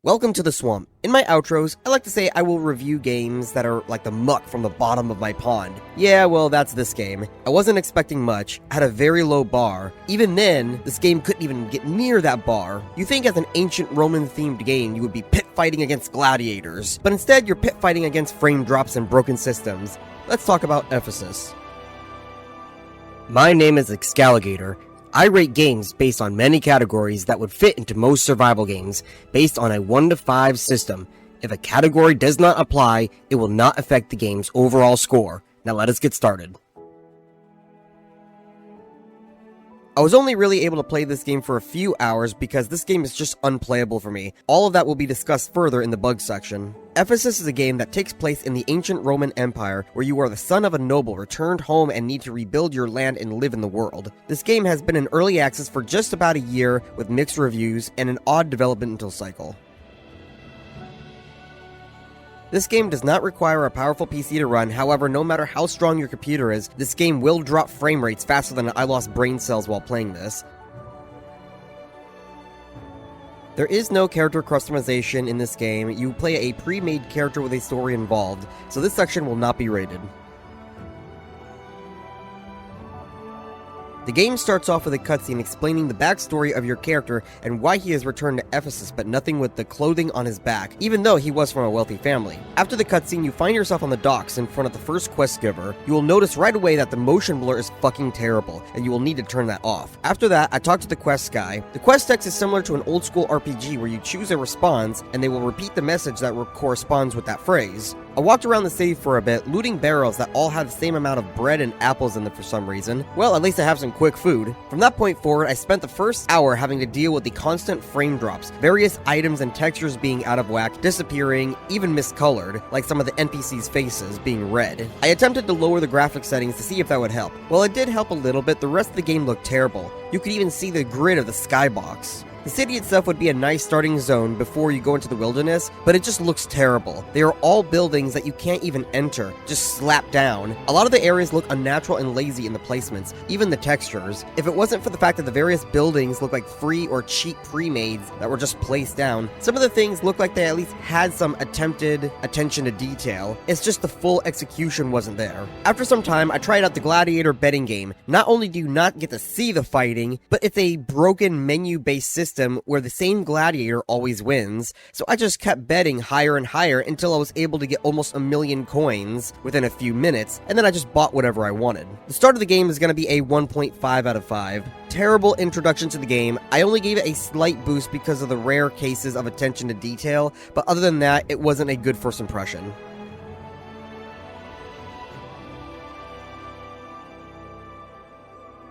Welcome to the swamp. In my outros, I like to say I will review games that are like the muck from the bottom of my pond. Yeah, well, that's this game. I wasn't expecting much, I had a very low bar. Even then, this game couldn't even get near that bar. You think as an ancient Roman-themed game, you would be pit fighting against gladiators, but instead you're pit fighting against frame drops and broken systems. Let's talk about EPHESUS. My name is Excalligator. I rate games based on many categories that would fit into most survival games, based on a 1 to 5 system. If a category does not apply, it will not affect the game's overall score. Now let us get started. I was only really able to play this game for a few hours because this game is just unplayable for me. All of that will be discussed further in the bugs section. EPHESUS is a game that takes place in the ancient Roman Empire, where you are the son of a noble returned home and need to rebuild your land and live in the world. This game has been in early access for just about a year, with mixed reviews and an odd developmental cycle. This game does not require a powerful PC to run, however, no matter how strong your computer is, this game will drop frame rates faster than I lost brain cells while playing this. There is no character customization in this game. You play a pre-made character with a story involved, so this section will not be rated. The game starts off with a cutscene explaining the backstory of your character and why he has returned to Ephesus, but nothing with the clothing on his back, even though he was from a wealthy family. After the cutscene, you find yourself on the docks in front of the first quest giver. You will notice right away that the motion blur is fucking terrible, and you will need to turn that off. After that, I talked to the quest guy. The quest text is similar to an old school RPG where you choose a response, and they will repeat the message that corresponds with that phrase. I walked around the city for a bit, looting barrels that all had the same amount of bread and apples in them for some reason. Well, at least I have some quick food. From that point forward, I spent the first hour having to deal with the constant frame drops, various items and textures being out of whack, disappearing, even miscolored, like some of the NPCs' faces being red. I attempted to lower the graphics settings to see if that would help. While it did help a little bit, the rest of the game looked terrible. You could even see the grid of the skybox. The city itself would be a nice starting zone before you go into the wilderness, but it just looks terrible. They are all buildings that you can't even enter, just slap down. A lot of the areas look unnatural and lazy in the placements, even the textures. If it wasn't for the fact that the various buildings look like free or cheap pre-mades that were just placed down, some of the things look like they at least had some attempted attention to detail. It's just the full execution wasn't there. After some time, I tried out the Gladiator betting game. Not only do you not get to see the fighting, but it's a broken menu-based system where the same gladiator always wins, so I just kept betting higher and higher until I was able to get almost 1,000,000 coins within a few minutes, and then I just bought whatever I wanted. The start of the game is going to be a 1.5 out of 5. Terrible introduction to the game. I only gave it a slight boost because of the rare cases of attention to detail, but other than that, it wasn't a good first impression.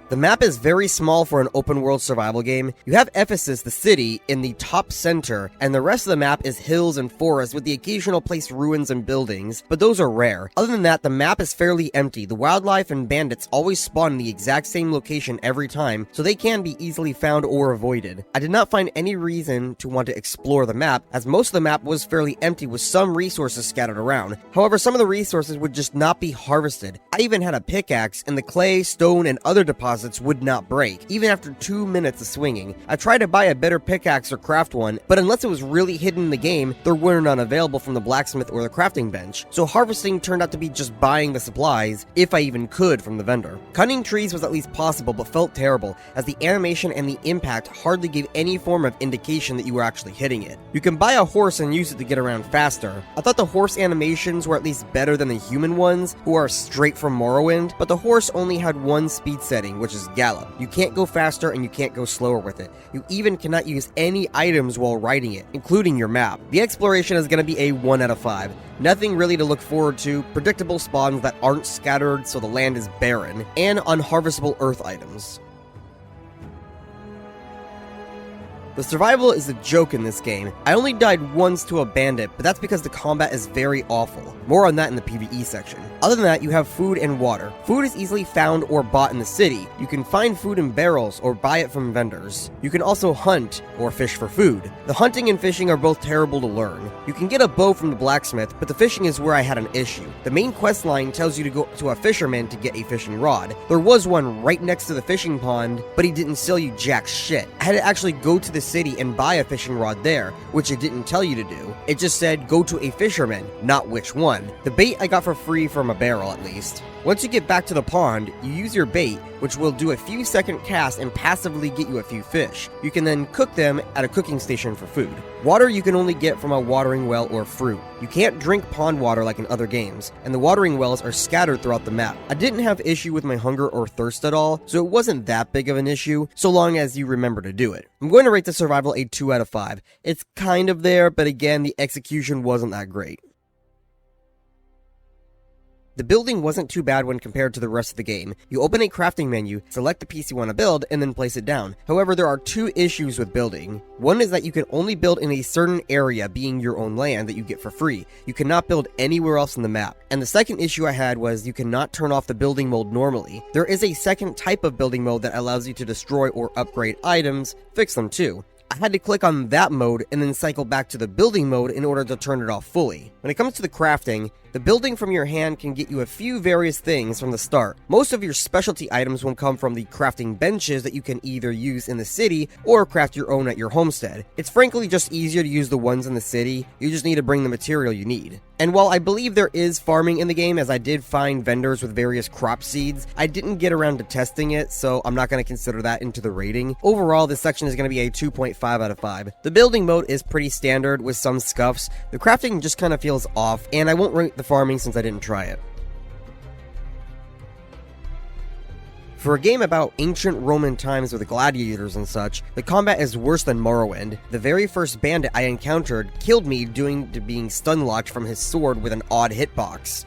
The map is very small for an open-world survival game. You have Ephesus, the city, in the top center, and the rest of the map is hills and forests with the occasional place ruins and buildings, but those are rare. Other than that, the map is fairly empty. The wildlife and bandits always spawn in the exact same location every time, so they can be easily found or avoided. I did not find any reason to want to explore the map, as most of the map was fairly empty with some resources scattered around. However, some of the resources would just not be harvested. I even had a pickaxe, and the clay, stone, and other deposits would not break, even after 2 minutes of swinging. I tried to buy a better pickaxe or craft one, but unless it was really hidden in the game, there were none available from the blacksmith or the crafting bench, so harvesting turned out to be just buying the supplies, if I even could, from the vendor. Cutting trees was at least possible, but felt terrible, as the animation and the impact hardly gave any form of indication that you were actually hitting it. You can buy a horse and use it to get around faster. I thought the horse animations were at least better than the human ones, who are straight from Morrowind, but the horse only had one speed setting, which is gallop. You can't go faster and you can't go slower with it. You even cannot use any items while riding it, including your map. The exploration is going to be a 1 out of 5. Nothing really to look forward to, predictable spawns that aren't scattered so the land is barren, and unharvestable earth items. The survival is a joke in this game. I only died once to a bandit, but that's because the combat is very awful. More on that in the PvE section. Other than that, you have food and water. Food is easily found or bought in the city. You can find food in barrels or buy it from vendors. You can also hunt or fish for food. The hunting and fishing are both terrible to learn. You can get a bow from the blacksmith, but the fishing is where I had an issue. The main quest line tells you to go to a fisherman to get a fishing rod. There was one right next to the fishing pond, but he didn't sell you jack shit. I had to actually go to the city and buy a fishing rod there, which it didn't tell you to do. It just said go to a fisherman, not which one. The bait I got for free from a barrel at least. Once you get back to the pond, you use your bait, which will do a few second cast and passively get you a few fish. You can then cook them at a cooking station for food. Water you can only get from a watering well or fruit. You can't drink pond water like in other games, and the watering wells are scattered throughout the map. I didn't have issue with my hunger or thirst at all, so it wasn't that big of an issue, so long as you remember to do it. I'm going to rate the survival a 2 out of 5. It's kind of there, but again, the execution wasn't that great. The building wasn't too bad when compared to the rest of the game. You open a crafting menu, select the piece you want to build, and then place it down. However, there are 2 issues with building. One is that you can only build in a certain area, being your own land, that you get for free. You cannot build anywhere else in the map. And the second issue I had was you cannot turn off the building mode normally. There is a second type of building mode that allows you to destroy or upgrade items, fix them too. I had to click on that mode and then cycle back to the building mode in order to turn it off fully. When it comes to the crafting, the building from your hand can get you a few various things from the start. Most of your specialty items will come from the crafting benches that you can either use in the city or craft your own at your homestead. It's frankly just easier to use the ones in the city, you just need to bring the material you need. And while I believe there is farming in the game, as I did find vendors with various crop seeds, I didn't get around to testing it, so I'm not going to consider that into the rating. Overall, this section is going to be a 2.5 out of 5. The building mode is pretty standard with some scuffs. The crafting just kind of feels off, and I won't rate the farming since I didn't try it. For a game about ancient Roman times with gladiators and such, the combat is worse than Morrowind. The very first bandit I encountered killed me due to being stun-locked from his sword with an odd hitbox.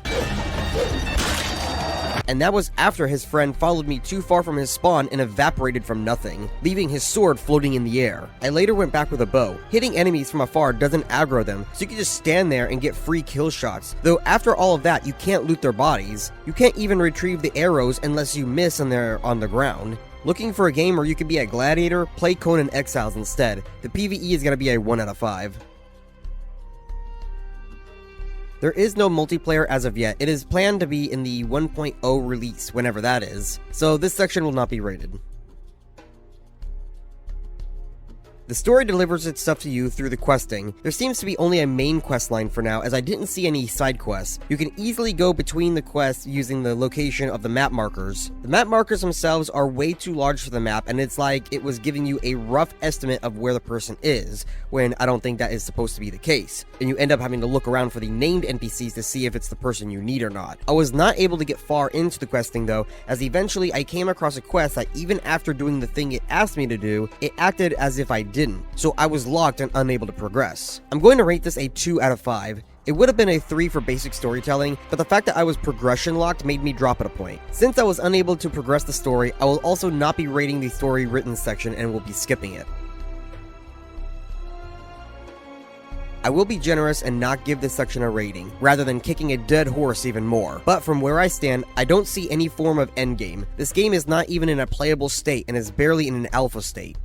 And that was after his friend followed me too far from his spawn and evaporated from nothing, leaving his sword floating in the air. I later went back with a bow. Hitting enemies from afar doesn't aggro them, so you can just stand there and get free kill shots, though after all of that you can't loot their bodies. You can't even retrieve the arrows unless you miss and they're on the ground. Looking for a game where you can be a gladiator? Play Conan Exiles instead. The PvE is going to be a 1 out of 5. There is no multiplayer as of yet. It is planned to be in the 1.0 release, whenever that is, so this section will not be rated. The story delivers its stuff to you through the questing. There seems to be only a main quest line for now, as I didn't see any side quests. You can easily go between the quests using the location of the map markers. The map markers themselves are way too large for the map, and it's like it was giving you a rough estimate of where the person is, when I don't think that is supposed to be the case. And you end up having to look around for the named NPCs to see if it's the person you need or not. I was not able to get far into the questing though, as eventually I came across a quest that even after doing the thing it asked me to do, it acted as if I didn't, so I was locked and unable to progress. I'm going to rate this a 2 out of 5. It would have been a 3 for basic storytelling, but the fact that I was progression locked made me drop it a point. Since I was unable to progress the story, I will also not be rating the story written section and will be skipping it. I will be generous and not give this section a rating, rather than kicking a dead horse even more. But from where I stand, I don't see any form of endgame. This game is not even in a playable state and is barely in an alpha state.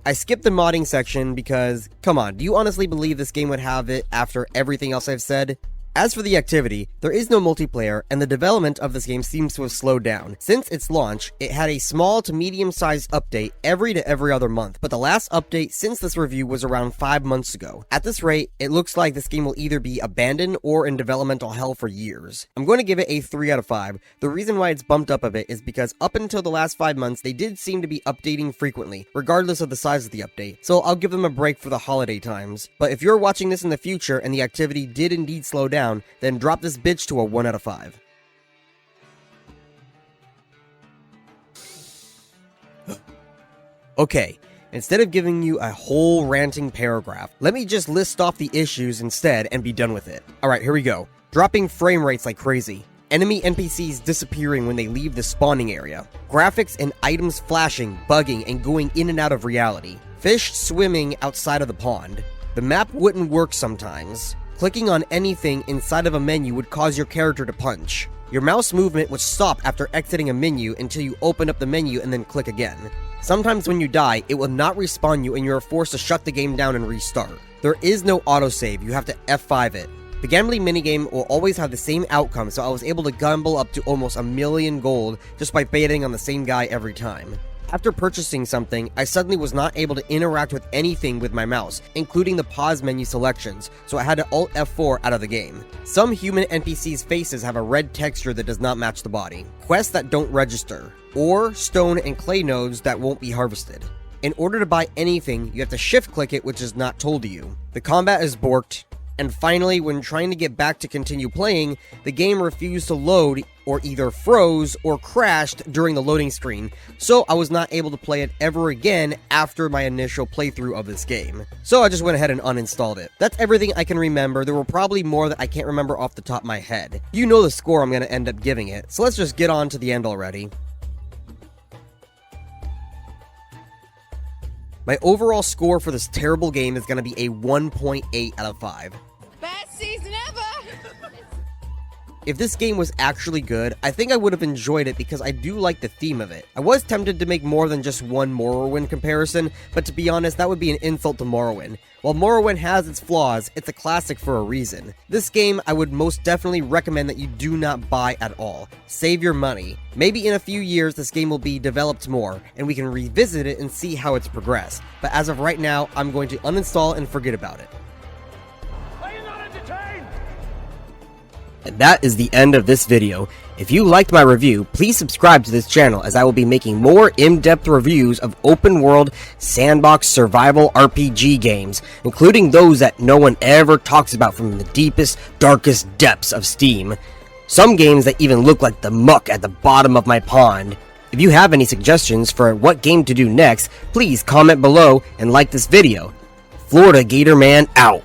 I skipped the modding section because, come on, do you honestly believe this game would have it after everything else I've said? As for the activity, there is no multiplayer, and the development of this game seems to have slowed down. Since its launch, it had a small to medium-sized update every to every other month, but the last update since this review was around 5 months ago. At this rate, it looks like this game will either be abandoned or in developmental hell for years. I'm going to give it a 3 out of 5. The reason why it's bumped up a bit is because up until the last 5 months, they did seem to be updating frequently, regardless of the size of the update, so I'll give them a break for the holiday times. But if you're watching this in the future and the activity did indeed slow down, then drop this bitch to a 1 out of 5. Okay, instead of giving you a whole ranting paragraph, let me just list off the issues instead and be done with it. Alright, here we go. Dropping frame rates like crazy. Enemy NPCs disappearing when they leave the spawning area. Graphics and items flashing, bugging, and going in and out of reality. Fish swimming outside of the pond. The map wouldn't work sometimes. Clicking on anything inside of a menu would cause your character to punch. Your mouse movement would stop after exiting a menu until you open up the menu and then click again. Sometimes when you die, it will not respawn you and you are forced to shut the game down and restart. There is no autosave, you have to F5 it. The gambling minigame will always have the same outcome, so I was able to gamble up to almost 1,000,000 gold just by betting on the same guy every time. After purchasing something, I suddenly was not able to interact with anything with my mouse, including the pause menu selections, so I had to Alt F4 out of the game. Some human NPCs' faces have a red texture that does not match the body, quests that don't register, or stone and clay nodes that won't be harvested. In order to buy anything, you have to shift click it, which is not told to you. The combat is borked, and finally, when trying to get back to continue playing, the game refused to load or either froze or crashed during the loading screen, so I was not able to play it ever again after my initial playthrough of this game. So I just went ahead and uninstalled it. That's everything I can remember. There were probably more that I can't remember off the top of my head. You know the score I'm going to end up giving it, so let's just get on to the end already. My overall score for this terrible game is going to be a 1.8 out of 5. Best season ever! If this game was actually good, I think I would have enjoyed it because I do like the theme of it. I was tempted to make more than just one Morrowind comparison, but to be honest, that would be an insult to Morrowind. While Morrowind has its flaws, it's a classic for a reason. This game, I would most definitely recommend that you do not buy at all. Save your money. Maybe in a few years, this game will be developed more, and we can revisit it and see how it's progressed. But as of right now, I'm going to uninstall and forget about it. And that is the end of this video. If you liked my review, please subscribe to this channel as I will be making more in-depth reviews of open-world sandbox survival RPG games, including those that no one ever talks about from the deepest, darkest depths of Steam. Some games that even look like the muck at the bottom of my pond. If you have any suggestions for what game to do next, please comment below and like this video. Florida Gator Man out.